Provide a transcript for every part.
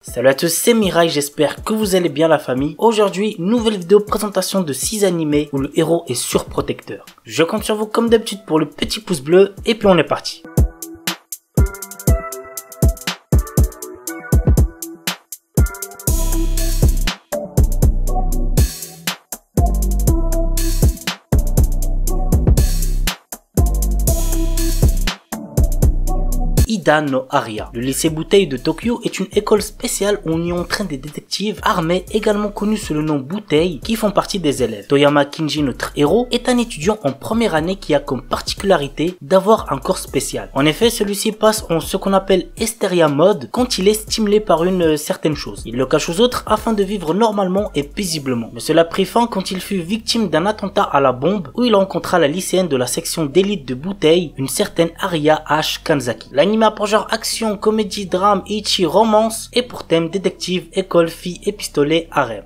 Salut à tous, c'est Mirai, j'espère que vous allez bien la famille. Aujourd'hui, nouvelle vidéo présentation de 6 animés où le héros est surprotecteur. Je compte sur vous comme d'habitude pour le petit pouce bleu et puis on est parti. Ida no Aria. Le lycée Butei de Tokyo est une école spéciale où on y entraîne des détectives armés, également connus sous le nom Butei, qui font partie des élèves. Toyama Kinji, notre héros, est un étudiant en première année qui a comme particularité d'avoir un corps spécial. En effet, celui-ci passe en ce qu'on appelle Hysteria Mode quand il est stimulé par une certaine chose. Il le cache aux autres afin de vivre normalement et paisiblement. Mais cela prit fin quand il fut victime d'un attentat à la bombe où il rencontra la lycéenne de la section d'élite de Butei, une certaine Aria H. Kanzaki. L'anime pour genre action, comédie, drame, ichi, romance et pour thème détective, école, fille et pistolet, harem.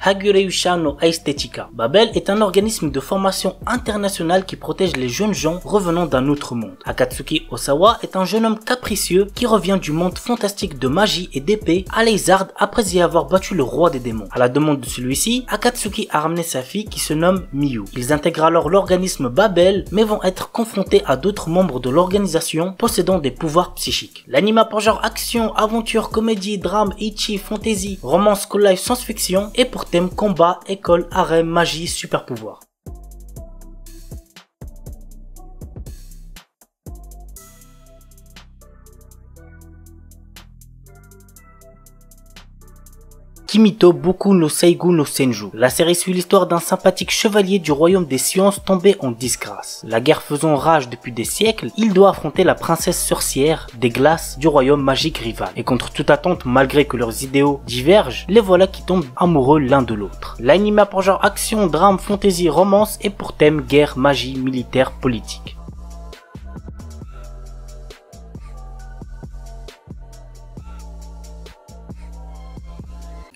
Hagureusha no Aesthetica. Babel est un organisme de formation international qui protège les jeunes gens revenant d'un autre monde. Akatsuki Osawa est un jeune homme capricieux qui revient du monde fantastique de magie et d'épée à Leizard après y avoir battu le roi des démons. À la demande de celui-ci, Akatsuki a ramené sa fille qui se nomme Miyu. Ils intègrent alors l'organisme Babel mais vont être confrontés à d'autres membres de l'organisation possédant des pouvoirs psychiques. L'anime pour genre action, aventure, comédie, drame, ichi, fantasy, romance, school life, science-fiction et pour thème combat, école, harem, magie, super pouvoir. Kimito Boku no Seigu no Senju. La série suit l'histoire d'un sympathique chevalier du royaume des sciences tombé en disgrâce. La guerre faisant rage depuis des siècles, il doit affronter la princesse sorcière des glaces du royaume magique rival. Et contre toute attente, malgré que leurs idéaux divergent, les voilà qui tombent amoureux l'un de l'autre. L'anime a pour genre action, drame, fantasy, romance et pour thème guerre, magie, militaire, politique.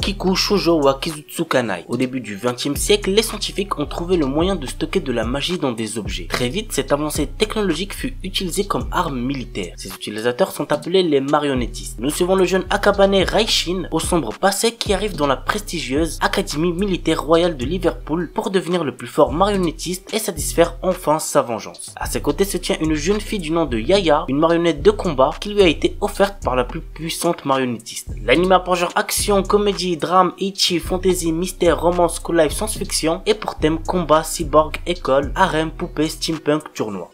Kiku Shoujo wa Kizutsukanai. Au début du XXe siècle, les scientifiques ont trouvé le moyen de stocker de la magie dans des objets. Très vite, cette avancée technologique fut utilisée comme arme militaire. Ses utilisateurs sont appelés les marionnettistes. Nous suivons le jeune Akabane Raishin, au sombre passé, qui arrive dans la prestigieuse Académie militaire royale de Liverpool pour devenir le plus fort marionnettiste et satisfaire enfin sa vengeance. À ses côtés se tient une jeune fille du nom de Yaya, une marionnette de combat qui lui a été offerte par la plus puissante marionnettiste. L'anime a pour genre action, comédie, drame, ichi, fantasy, mystère, romance, school life, science-fiction et pour thème combat, cyborg, école, harem, poupée, steampunk, tournoi.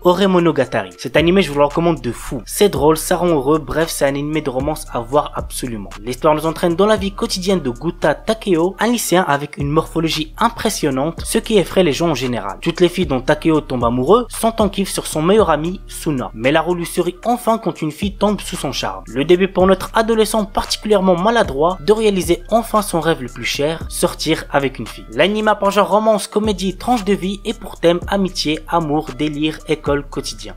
Ore Monogatari. Cet animé, je vous le recommande de fou. C'est drôle, ça rend heureux, bref, c'est un animé de romance à voir absolument. L'histoire nous entraîne dans la vie quotidienne de Guta Takeo, un lycéen avec une morphologie impressionnante, ce qui effraie les gens en général. Toutes les filles dont Takeo tombe amoureux sont en kiff sur son meilleur ami, Suna. Mais la roue lui sourit enfin quand une fille tombe sous son charme. Le début pour notre adolescent particulièrement maladroit de réaliser enfin son rêve le plus cher, sortir avec une fille. L'anime a pour genre romance, comédie, tranche de vie et pour thème amitié, amour, délire, école, quotidien.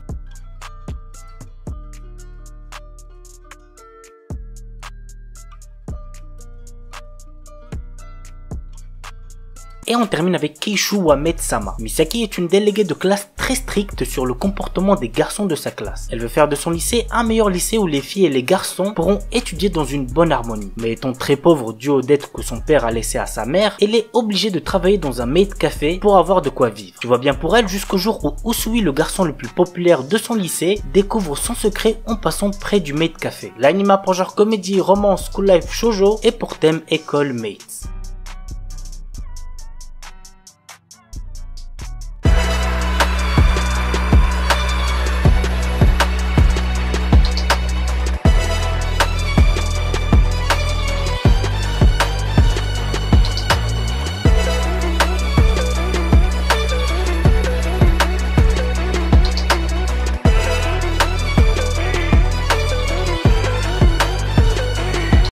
Et on termine avec Keishu Wamed-sama. Misaki est une déléguée de classe très stricte sur le comportement des garçons de sa classe. Elle veut faire de son lycée un meilleur lycée où les filles et les garçons pourront étudier dans une bonne harmonie. Mais étant très pauvre dû aux dettes que son père a laissées à sa mère, elle est obligée de travailler dans un maid café pour avoir de quoi vivre. Tu vois bien pour elle jusqu'au jour où Usui, le garçon le plus populaire de son lycée, découvre son secret en passant près du maid café. L'anime pour genre comédie, romance, school life, shoujo et pour thème école mates.